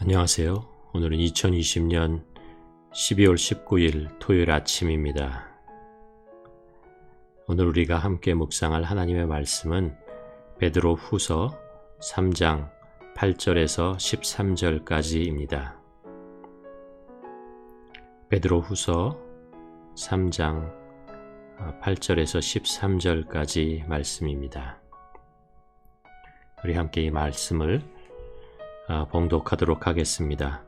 안녕하세요. 오늘은 2020년 12월 19일 토요일 아침입니다. 오늘 우리가 함께 묵상할 하나님의 말씀은 베드로 후서 3장 8절에서 13절까지입니다. 베드로 후서 3장 8절에서 13절까지 말씀입니다. 우리 함께 이 말씀을 봉독하도록 하겠습니다.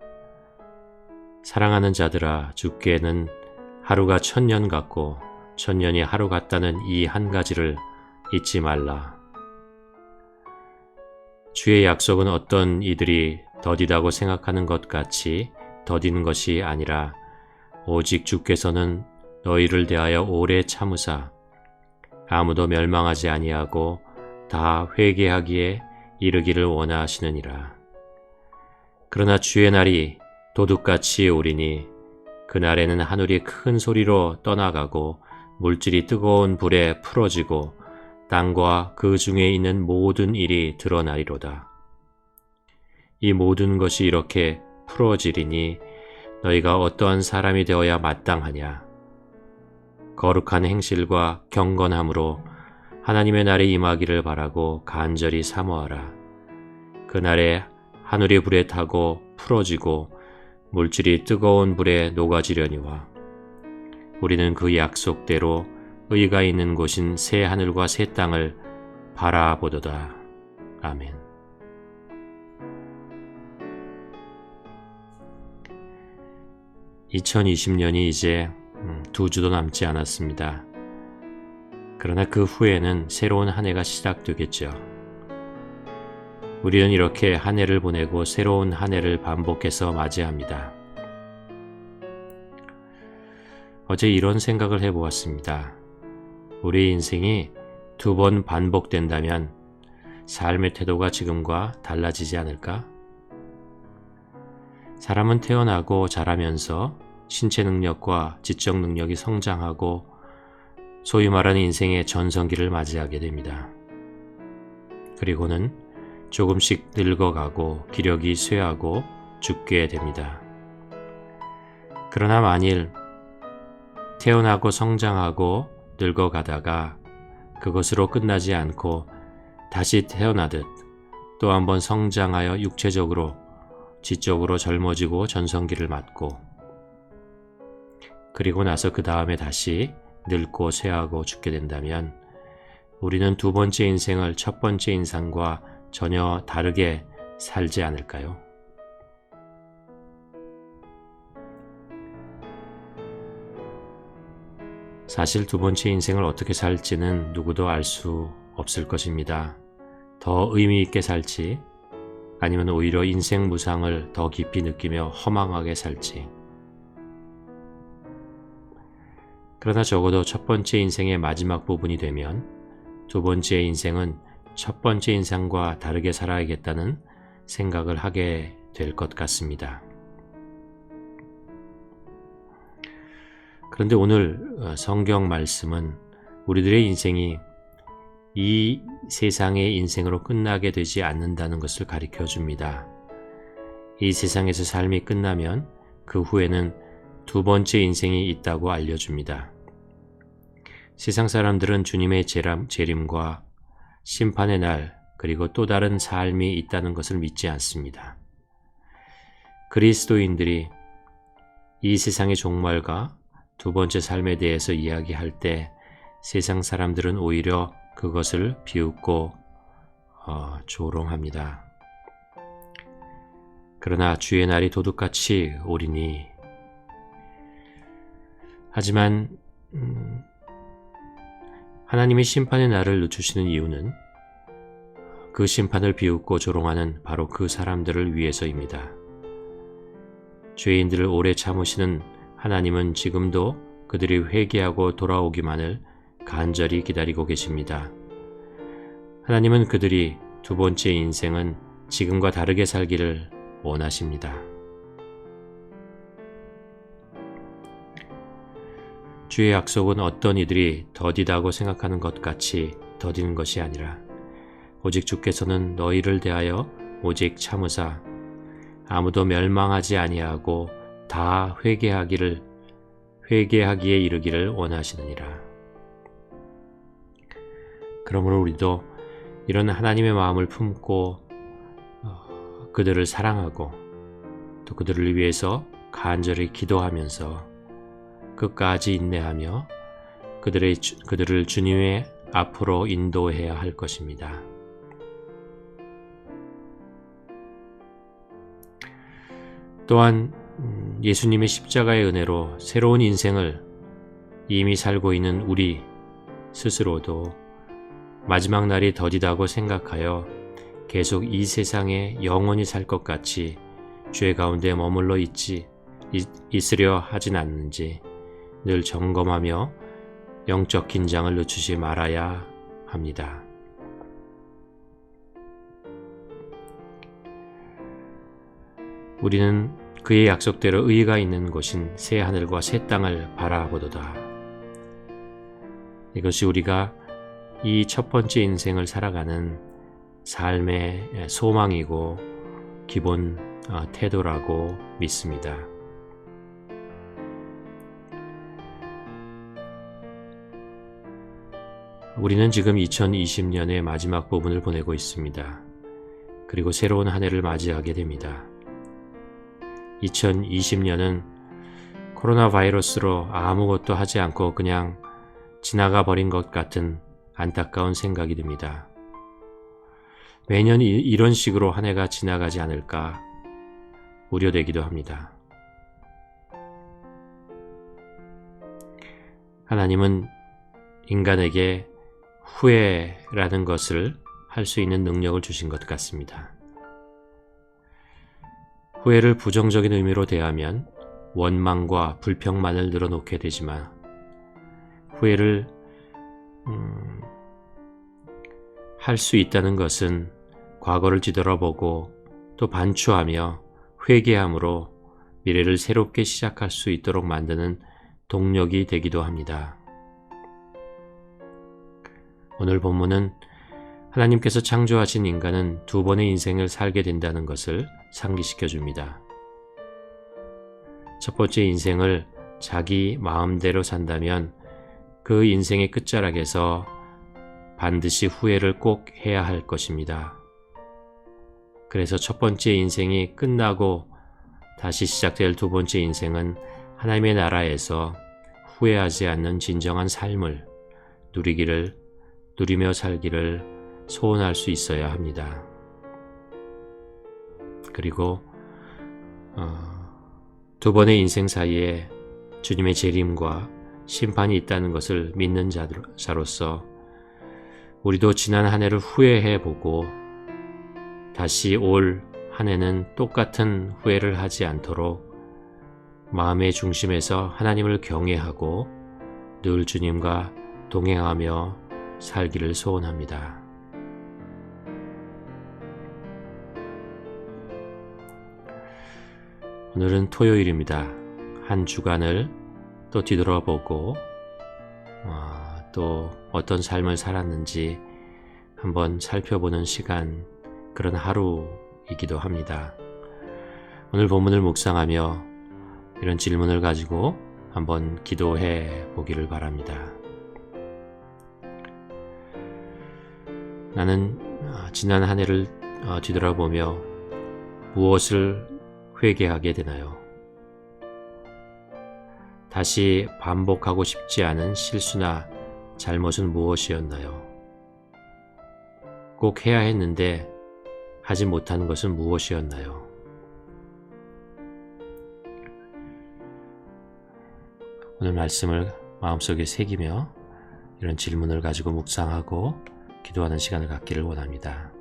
사랑하는 자들아, 주께는 하루가 1000년 같고 1000년이 하루 같다는 이 한 가지를 잊지 말라. 주의 약속은 어떤 이들이 더디다고 생각하는 것 같이 더디는 것이 아니라 오직 주께서는 너희를 대하여 오래 참으사 아무도 멸망하지 아니하고 다 회개하기에 이르기를 원하시느니라. 그러나 주의 날이 도둑같이 오리니 그날에는 하늘이 큰 소리로 떠나가고 물질이 뜨거운 불에 풀어지고 땅과 그 중에 있는 모든 일이 드러나리로다. 이 모든 것이 이렇게 풀어지리니 너희가 어떠한 사람이 되어야 마땅하냐? 거룩한 행실과 경건함으로 하나님의 날이 임하기를 바라고 간절히 사모하라. 그날에 하늘이 불에 타고 풀어지고 물질이 뜨거운 불에 녹아지려니와 우리는 그 약속대로 의가 있는 곳인 새 하늘과 새 땅을 바라보도다. 아멘. (2020년이) 이제 2주도 남지 않았습니다. 그러나 그 후에는 새로운 한 해가 시작되겠죠. 우리는 이렇게 한 해를 보내고 새로운 한 해를 반복해서 맞이합니다. 어제 이런 생각을 해보았습니다. 우리 인생이 2번 반복된다면 삶의 태도가 지금과 달라지지 않을까? 사람은 태어나고 자라면서 신체 능력과 지적 능력이 성장하고 소위 말하는 인생의 전성기를 맞이하게 됩니다. 그리고는 조금씩 늙어가고 기력이 쇠하고 죽게 됩니다. 그러나 만일 태어나고 성장하고 늙어가다가 그것으로 끝나지 않고 다시 태어나듯 또 한번 성장하여 육체적으로 지적으로 젊어지고 전성기를 맞고 그리고 나서 그 다음에 다시 늙고 쇠하고 죽게 된다면 우리는 2번째 인생을 첫 번째 인생과 전혀 다르게 살지 않을까요? 사실 2번째 인생을 어떻게 살지는 누구도 알 수 없을 것입니다. 더 의미 있게 살지 아니면 오히려 인생 무상을 더 깊이 느끼며 허망하게 살지. 그러나 적어도 첫 번째 인생의 마지막 부분이 되면 2번째 인생은 첫 번째 인생과 다르게 살아야겠다는 생각을 하게 될 것 같습니다. 그런데 오늘 성경 말씀은 우리들의 인생이 이 세상의 인생으로 끝나게 되지 않는다는 것을 가르쳐 줍니다. 이 세상에서 삶이 끝나면 그 후에는 2번째 인생이 있다고 알려줍니다. 세상 사람들은 주님의 재림과 심판의 날 그리고 또 다른 삶이 있다는 것을 믿지 않습니다. 그리스도인들이 이 세상의 종말과 2번째 삶에 대해서 이야기할 때 세상 사람들은 오히려 그것을 비웃고 조롱합니다. 그러나 주의 날이 도둑같이 오리니 하지만 하나님이 심판의 날을 늦추시는 이유는 그 심판을 비웃고 조롱하는 바로 그 사람들을 위해서입니다. 죄인들을 오래 참으시는 하나님은 지금도 그들이 회개하고 돌아오기만을 간절히 기다리고 계십니다. 하나님은 그들이 2번째 인생은 지금과 다르게 살기를 원하십니다. 주의 약속은 어떤 이들이 더디다고 생각하는 것 같이 더디는 것이 아니라 오직 주께서는 너희를 대하여 오직 참으사 아무도 멸망하지 아니하고 다 회개하기에 이르기를 원하시느니라. 그러므로 우리도 이런 하나님의 마음을 품고 그들을 사랑하고 또 그들을 위해서 간절히 기도하면서 끝까지 인내하며 그들을 주님의 앞으로 인도해야 할 것입니다. 또한 예수님의 십자가의 은혜로 새로운 인생을 이미 살고 있는 우리 스스로도 마지막 날이 더디다고 생각하여 계속 이 세상에 영원히 살 것 같이 죄 가운데 머물러 있으려 하진 않는지 늘 점검하며 영적 긴장을 늦추지 말아야 합니다. 우리는 그의 약속대로 의가 있는 곳인 새 하늘과 새 땅을 바라보도다. 이것이 우리가 이 첫 번째 인생을 살아가는 삶의 소망이고 기본 태도라고 믿습니다. 우리는 지금 2020년의 마지막 부분을 보내고 있습니다. 그리고 새로운 한 해를 맞이하게 됩니다. 2020년은 코로나 바이러스로 아무것도 하지 않고 그냥 지나가 버린 것 같은 안타까운 생각이 듭니다. 매년 이런 식으로 한 해가 지나가지 않을까 우려되기도 합니다. 하나님은 인간에게 후회라는 것을 할 수 있는 능력을 주신 것 같습니다. 후회를 부정적인 의미로 대하면 원망과 불평만을 늘어놓게 되지만 후회를 할 수 있다는 것은 과거를 뒤돌아보고 또 반추하며 회개함으로 미래를 새롭게 시작할 수 있도록 만드는 동력이 되기도 합니다. 오늘 본문은 하나님께서 창조하신 인간은 두 번의 인생을 살게 된다는 것을 상기시켜 줍니다. 첫 번째 인생을 자기 마음대로 산다면 그 인생의 끝자락에서 반드시 후회를 꼭 해야 할 것입니다. 그래서 첫 번째 인생이 끝나고 다시 시작될 두 번째 인생은 하나님의 나라에서 후회하지 않는 진정한 삶을 누리며 살기를 소원할 수 있어야 합니다. 그리고 두 번의 인생 사이에 주님의 재림과 심판이 있다는 것을 믿는 자로서 우리도 지난 한 해를 후회해보고 다시 올 한 해는 똑같은 후회를 하지 않도록 마음의 중심에서 하나님을 경외하고 늘 주님과 동행하며 살기를 소원합니다. 오늘은 토요일입니다. 한 주간을 또 뒤돌아보고 또 어떤 삶을 살았는지 한번 살펴보는 시간, 그런 하루이기도 합니다. 오늘 본문을 묵상하며 이런 질문을 가지고 한번 기도해 보기를 바랍니다. 나는 지난 한 해를 뒤돌아보며 무엇을 회개하게 되나요? 다시 반복하고 싶지 않은 실수나 잘못은 무엇이었나요? 꼭 해야 했는데 하지 못한 것은 무엇이었나요? 오늘 말씀을 마음속에 새기며 이런 질문을 가지고 묵상하고 기도하는 시간을 갖기를 원합니다.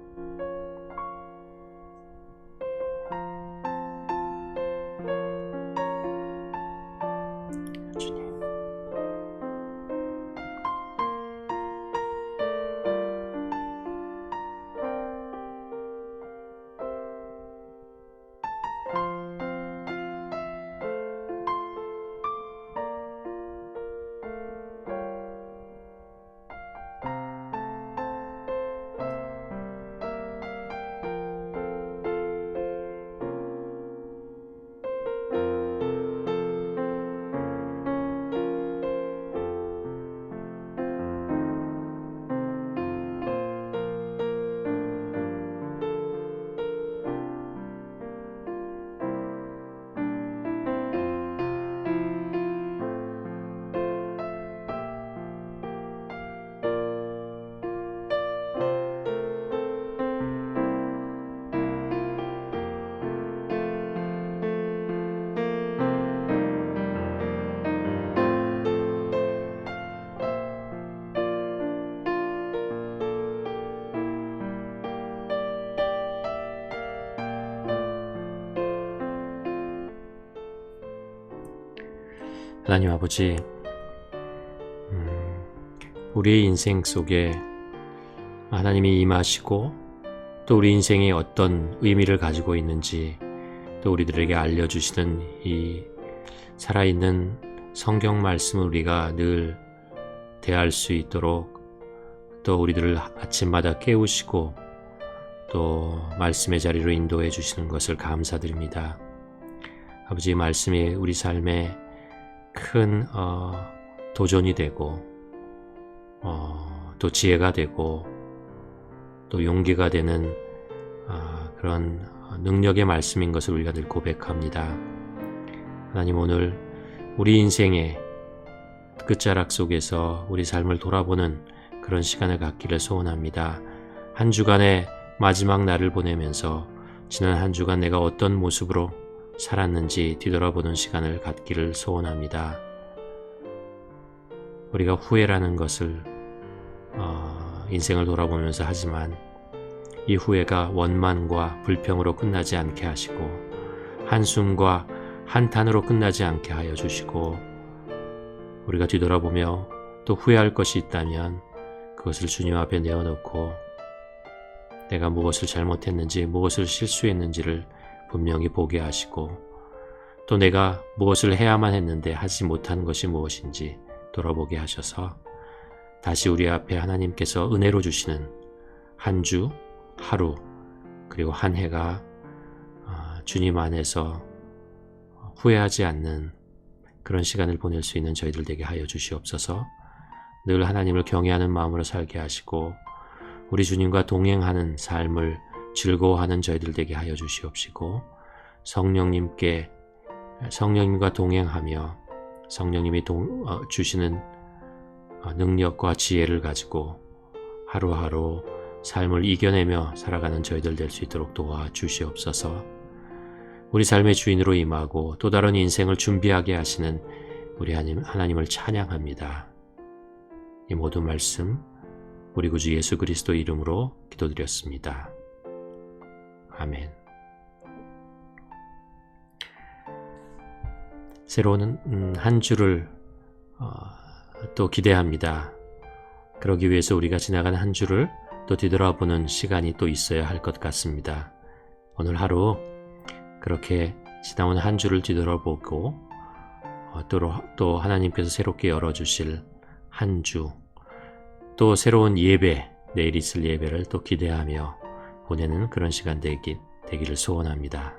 하나님 아버지, 우리의 인생 속에 하나님이 임하시고 또 우리 인생이 어떤 의미를 가지고 있는지 또 우리들에게 알려주시는 이 살아있는 성경 말씀을 우리가 늘 대할 수 있도록 또 우리들을 아침마다 깨우시고 또 말씀의 자리로 인도해 주시는 것을 감사드립니다. 아버지, 말씀이 우리 삶에 큰 도전이 되고 또 지혜가 되고 또 용기가 되는 그런 능력의 말씀인 것을 우리가 늘 고백합니다. 하나님, 오늘 우리 인생의 끝자락 속에서 우리 삶을 돌아보는 그런 시간을 갖기를 소원합니다. 한 주간의 마지막 날을 보내면서 지난 한 주간 내가 어떤 모습으로 살았는지 뒤돌아보는 시간을 갖기를 소원합니다. 우리가 후회라는 것을 인생을 돌아보면서 하지만 이 후회가 원만과 불평으로 끝나지 않게 하시고 한숨과 한탄으로 끝나지 않게 하여 주시고 우리가 뒤돌아보며 또 후회할 것이 있다면 그것을 주님 앞에 내어놓고 내가 무엇을 잘못했는지 무엇을 실수했는지를 분명히 보게 하시고 또 내가 무엇을 해야만 했는데 하지 못한 것이 무엇인지 돌아보게 하셔서 다시 우리 앞에 하나님께서 은혜로 주시는 한 주, 하루, 그리고 한 해가 주님 안에서 후회하지 않는 그런 시간을 보낼 수 있는 저희들 되게 하여 주시옵소서. 늘 하나님을 경외하는 마음으로 살게 하시고 우리 주님과 동행하는 삶을 즐거워하는 저희들 되게 하여 주시옵시고 성령님과 동행하며 성령님이 주시는 능력과 지혜를 가지고 하루하루 삶을 이겨내며 살아가는 저희들 될 수 있도록 도와주시옵소서. 우리 삶의 주인으로 임하고 또 다른 인생을 준비하게 하시는 우리 하나님을 찬양합니다. 이 모든 말씀 우리 구주 예수 그리스도 이름으로 기도드렸습니다. 아멘. 새로운 한 주를 또 기대합니다. 그러기 위해서 우리가 지나간 한 주를 또 뒤돌아보는 시간이 또 있어야 할 것 같습니다. 오늘 하루 그렇게 지나온 한 주를 뒤돌아보고 또 하나님께서 새롭게 열어주실 한 주, 또 새로운 예배, 내일 있을 예배를 또 기대하며 보내는 그런 시간 되기를 소원합니다.